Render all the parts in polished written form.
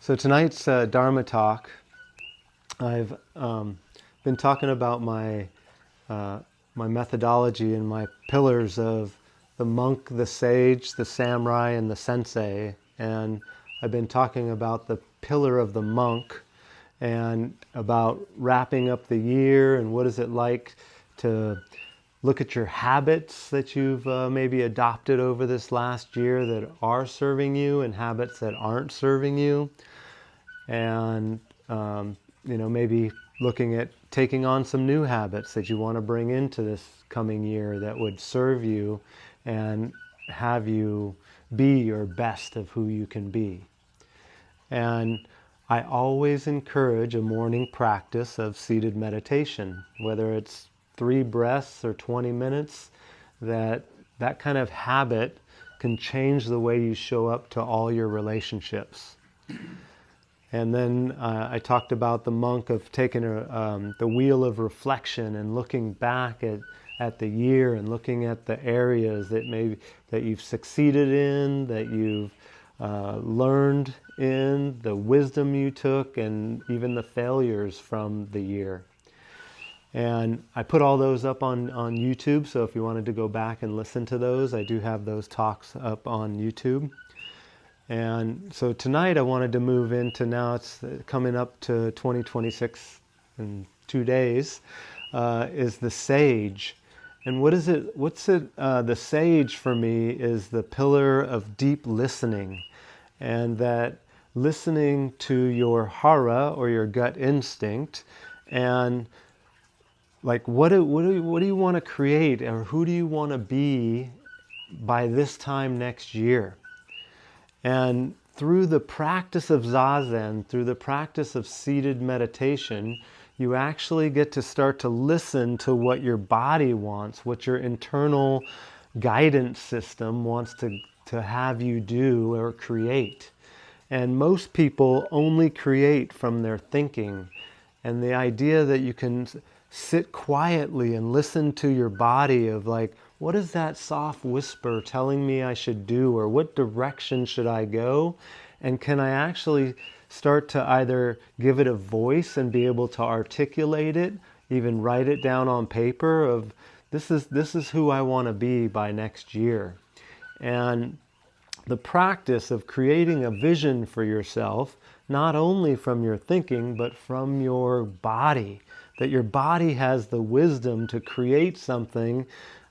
So tonight's Dharma talk, I've been talking about my methodology and my pillars of the monk, the sage, the samurai, and the sensei. And I've been talking about the pillar of the monk and about wrapping up the year and what is it like to look at your habits that you've maybe adopted over this last year that are serving you and habits that aren't serving you. And maybe looking at taking on some new habits that you want to bring into this coming year that would serve you and have you be your best of who you can be. And I always encourage a morning practice of seated meditation, whether it's 3 breaths or 20 minutes, that kind of habit can change the way you show up to all your relationships. And then I talked about the monk of taking the wheel of reflection and looking back at the year and looking at the areas that you've succeeded in, that you've learned in, the wisdom you took, and even the failures from the year. And I put all those up on YouTube, so if you wanted to go back and listen to those, I do have those talks up on YouTube. And so tonight I wanted to move into, now it's coming up to 2026 in 2 days, is the sage. And the sage for me is the pillar of deep listening, and that listening to your hara or your gut instinct, and like what do you want to create, or who do you want to be by this time next year? And through the practice of Zazen, through the practice of seated meditation, you actually get to start to listen to what your body wants, what your internal guidance system wants to have you do or create. And most people only create from their thinking. And the idea that you can sit quietly and listen to your body of like, what is that soft whisper telling me I should do, or what direction should I go? And can I actually start to either give it a voice and be able to articulate it, even write it down on paper of this is who I want to be by next year. And the practice of creating a vision for yourself, not only from your thinking, but from your body, that your body has the wisdom to create something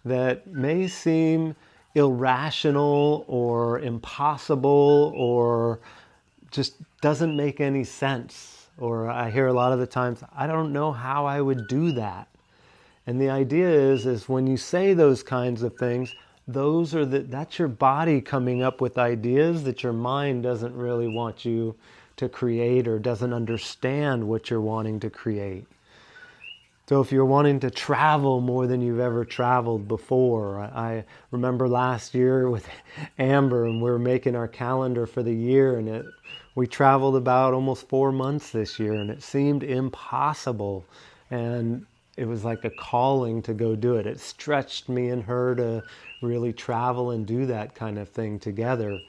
that may seem irrational or impossible or just doesn't make any sense. Or I hear a lot of the times, I don't know how I would do that. And the idea is when you say those kinds of things, that's your body coming up with ideas that your mind doesn't really want you to create or doesn't understand what you're wanting to create. So if you're wanting to travel more than you've ever traveled before, I remember last year with Amber, and we were making our calendar for the year, and we traveled about almost 4 months this year, and it seemed impossible. And it was like a calling to go do it. It stretched me and her to really travel and do that kind of thing together.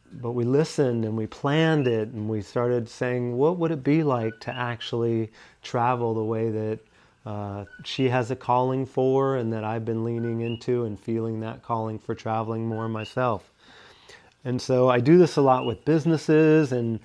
But we listened and we planned it, and we started saying, what would it be like to actually travel the way that she has a calling for, and that I've been leaning into and feeling that calling for traveling more myself. And so I do this a lot with businesses, and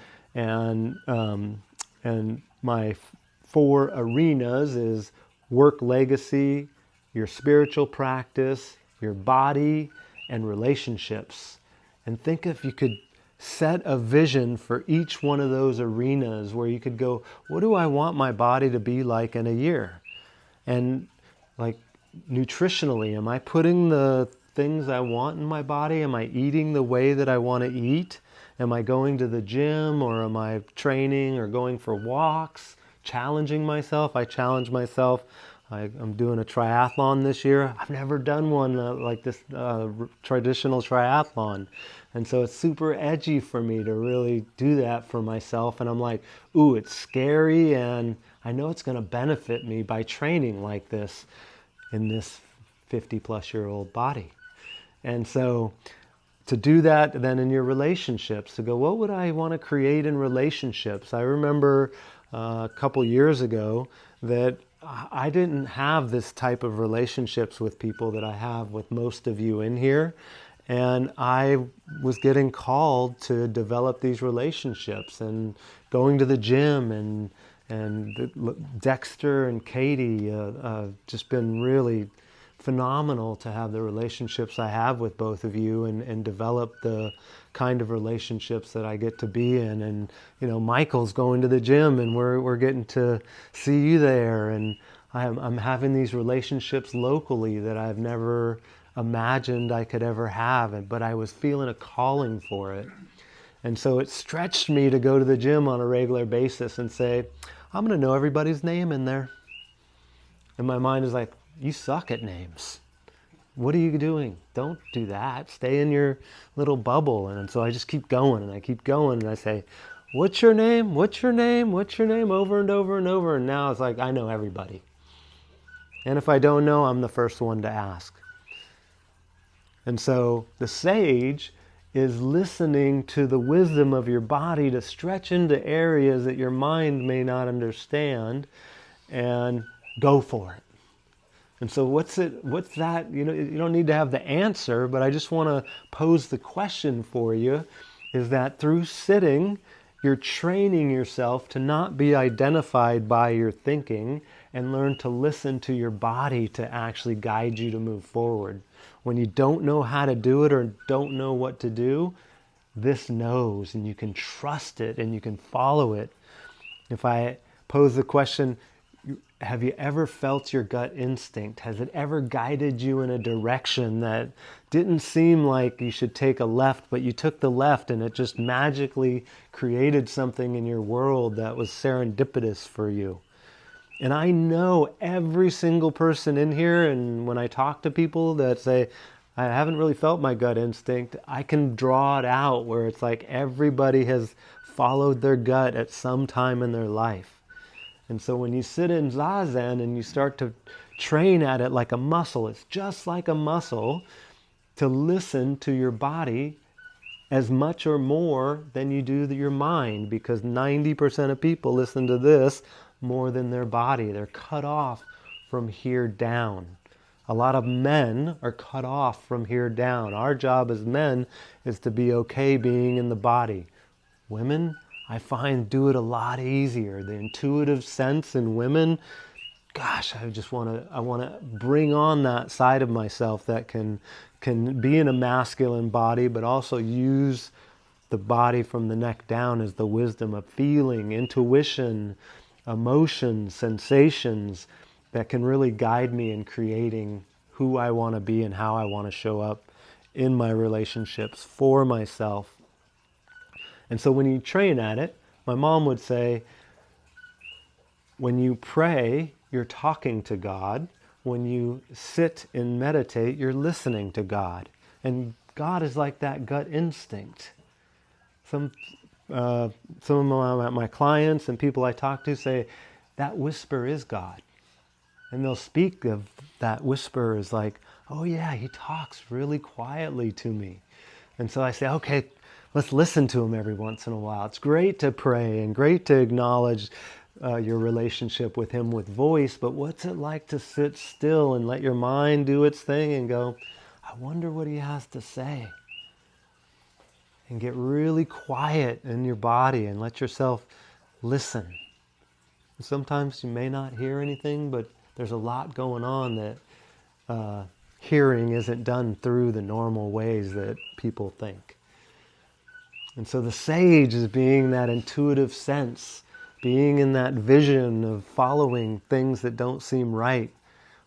my 4 arenas is work legacy, your spiritual practice, your body, and relationships. And think if you could set a vision for each one of those arenas where you could go, what do I want my body to be like in a year? And like nutritionally, am I putting the things I want in my body? Am I eating the way that I want to eat? Am I going to the gym, or am I training or going for walks, challenging myself? I challenge myself. I'm doing a triathlon this year. I've never done one like this traditional triathlon. And so it's super edgy for me to really do that for myself. And I'm like, ooh, it's scary, and I know it's going to benefit me by training like this in this 50-plus-year-old body. And so to do that then in your relationships, to go, what would I want to create in relationships? I remember a couple years ago that I didn't have this type of relationships with people that I have with most of you in here. And I was getting called to develop these relationships and going to the gym, and Dexter and Katie just been really phenomenal to have the relationships I have with both of you, and develop the kind of relationships that I get to be in. And Michael's going to the gym, and we're getting to see you there, and I'm having these relationships locally that I've never imagined I could ever have, but I was feeling a calling for it. And so it stretched me to go to the gym on a regular basis and say, I'm going to know everybody's name in there. And my mind is like, you suck at names. What are you doing? Don't do that. Stay in your little bubble. And so I just keep going, and I keep going, and I say, what's your name? What's your name? What's your name? Over and over and over. And now it's like, I know everybody. And if I don't know, I'm the first one to ask. And so the sage is listening to the wisdom of your body to stretch into areas that your mind may not understand, and go for it. And so what's that? You don't need to have the answer, but I just want to pose the question for you, is that through sitting, you're training yourself to not be identified by your thinking, and learn to listen to your body to actually guide you to move forward. When you don't know how to do it or don't know what to do, this knows, and you can trust it, and you can follow it. If I pose the question, have you ever felt your gut instinct? Has it ever guided you in a direction that didn't seem like you should take a left, but you took the left, and it just magically created something in your world that was serendipitous for you? And I know every single person in here, and when I talk to people that say, I haven't really felt my gut instinct, I can draw it out where it's like everybody has followed their gut at some time in their life. And so when you sit in Zazen and you start to train at it like a muscle, it's just like a muscle, to listen to your body as much or more than you do your mind, because 90% of people listen to this more than their body. They're cut off from here down. A lot of men are cut off from here down. Our job as men is to be okay being in the body. Women, I find, do it a lot easier. The intuitive sense in women, gosh, I want to bring on that side of myself that can be in a masculine body, but also use the body from the neck down as the wisdom of feeling, intuition, emotions, sensations that can really guide me in creating who I want to be and how I want to show up in my relationships for myself. And so when you train at it, my mom would say, when you pray, you're talking to God. When you sit and meditate, you're listening to God. And God is like that gut instinct. Some of my clients and people I talk to say, that whisper is God. And they'll speak of that whisper as like, oh yeah, he talks really quietly to me. And so I say, okay, let's listen to him every once in a while. It's great to pray and great to acknowledge your relationship with him with voice, but what's it like to sit still and let your mind do its thing and go, I wonder what he has to say? And get really quiet in your body and let yourself listen. Sometimes you may not hear anything, but there's a lot going on that hearing isn't done through the normal ways that people think. And so the sage is being that intuitive sense, being in that vision of following things that don't seem right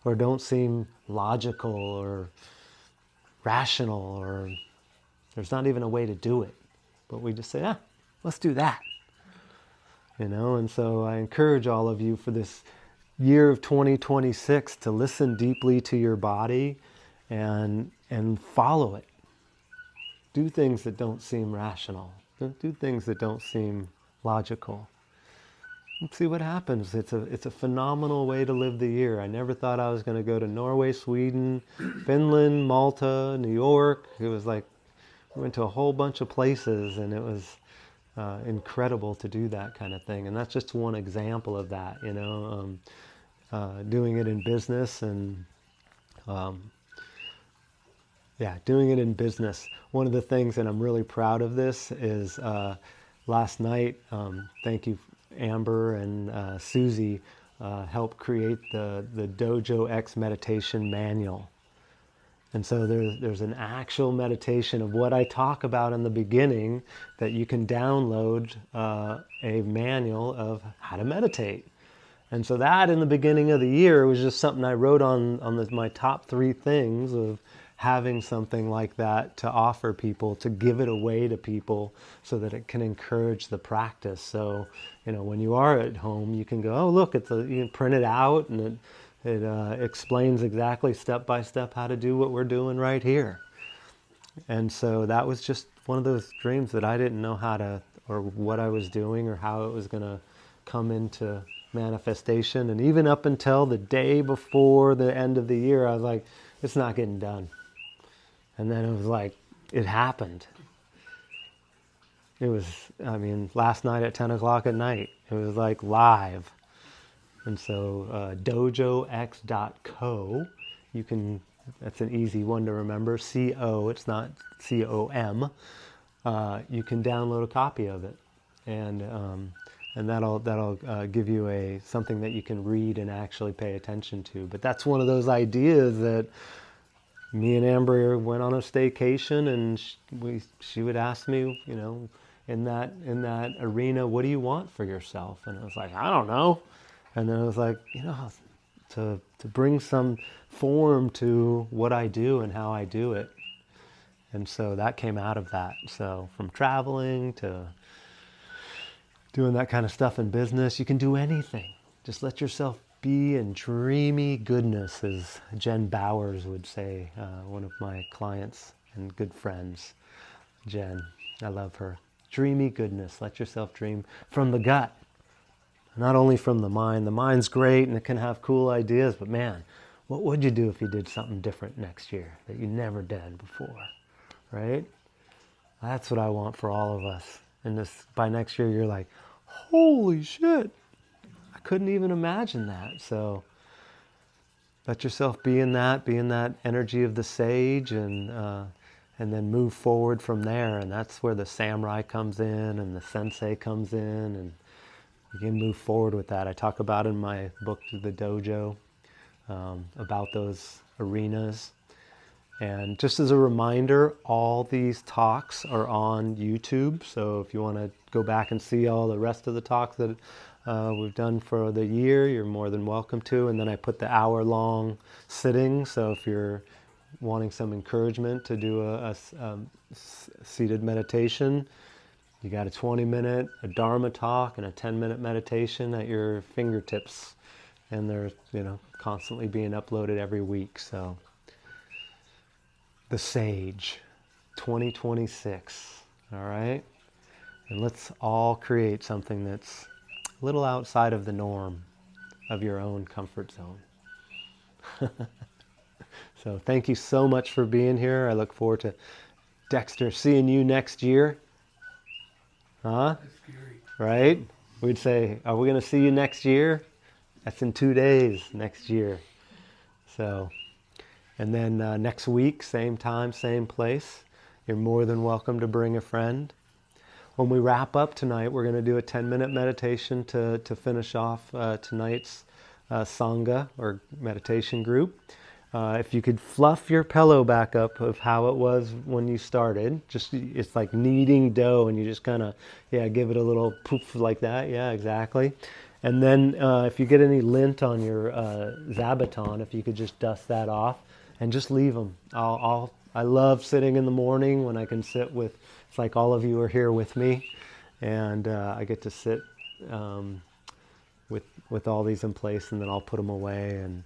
or don't seem logical or rational, or there's not even a way to do it. But we just say, let's do that. And so I encourage all of you for this year of 2026 to listen deeply to your body and follow it. Do things that don't seem rational. Do things that don't seem logical. And see what happens. It's a phenomenal way to live the year. I never thought I was going to go to Norway, Sweden, Finland, Malta, New York. It was like, We went to a whole bunch of places, and it was incredible to do that kind of thing. And that's just one example of that, doing it in business and doing it in business. One of the things, and I'm really proud of this, is last night, thank you, Amber and Susie, helped create the Dojo X meditation manual. And so there's an actual meditation of what I talk about in the beginning that you can download a manual of how to meditate. And so that in the beginning of the year was just something I wrote on my top 3 things of having something like that to offer people, to give it away to people so that it can encourage the practice. So, when you are at home, you can go, oh, look, you can print it out, and it explains exactly step by step how to do what we're doing right here. And so that was just one of those dreams that I didn't know how to, or what I was doing, or how it was going to come into manifestation. And even up until the day before the end of the year, I was like, it's not getting done. And then it was like, it happened. It was, last night at 10 o'clock at night, it was like live. And so dojox.co, that's an easy one to remember, C-O, it's not C-O-M. You can download a copy of it. And that'll give you something that you can read and actually pay attention to. But that's one of those ideas that me and Amber went on a staycation, and she would ask me, in that arena, what do you want for yourself? And I was like, I don't know. And then I was like, to bring some form to what I do and how I do it. And so that came out of that. So from traveling to doing that kind of stuff in business, you can do anything. Just let yourself be in dreamy goodness, as Jen Bowers would say, one of my clients and good friends. Jen, I love her. Dreamy goodness. Let yourself dream from the gut. Not only from the mind. The mind's great and it can have cool ideas, but man, what would you do if you did something different next year that you never did before, right? That's what I want for all of us. And by next year, you're like, holy shit, I couldn't even imagine that. So let yourself be in that energy of the sage, and then move forward from there. And that's where the samurai comes in and the sensei comes in, and you can move forward with that. I talk about in my book, The Dojo, about those arenas. And just as a reminder, all these talks are on YouTube. So if you want to go back and see all the rest of the talks that we've done for the year, you're more than welcome to. And then I put the hour-long sitting. So if you're wanting some encouragement to do a seated meditation, you got a 20-minute, a Dharma talk, and a 10-minute meditation at your fingertips. And they're, constantly being uploaded every week. So the Sage 2026, all right? And let's all create something that's a little outside of the norm of your own comfort zone. So thank you so much for being here. I look forward to, Dexter, seeing you next year. Huh? That's scary. Right? We'd say, are we going to see you next year? That's in 2 days next year. So, and then next week, same time, same place. You're more than welcome to bring a friend. When we wrap up tonight, we're going to do a 10-minute meditation to finish off tonight's Sangha, or meditation group. If you could fluff your pillow back up of how it was when you started, it's like kneading dough, and you just kind of, give it a little poof like that. Yeah, exactly. And then if you get any lint on your zabuton, if you could just dust that off and just leave them. I love sitting in the morning when I can sit with, it's like all of you are here with me, and I get to sit with all these in place, and then I'll put them away. And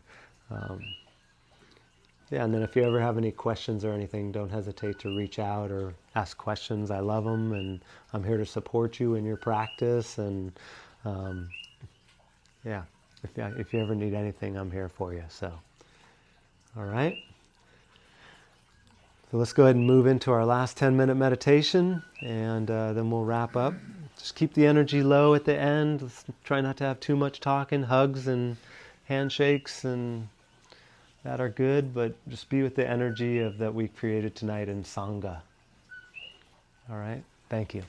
and then if you ever have any questions or anything, don't hesitate to reach out or ask questions. I love them, and I'm here to support you in your practice. And if you ever need anything, I'm here for you. So, all right. So let's go ahead and move into our last 10-minute meditation, and then we'll wrap up. Just keep the energy low at the end. Let's try not to have too much talking, hugs and handshakes and that are good, but just be with the energy of that we created tonight in Sangha. All right? Thank you.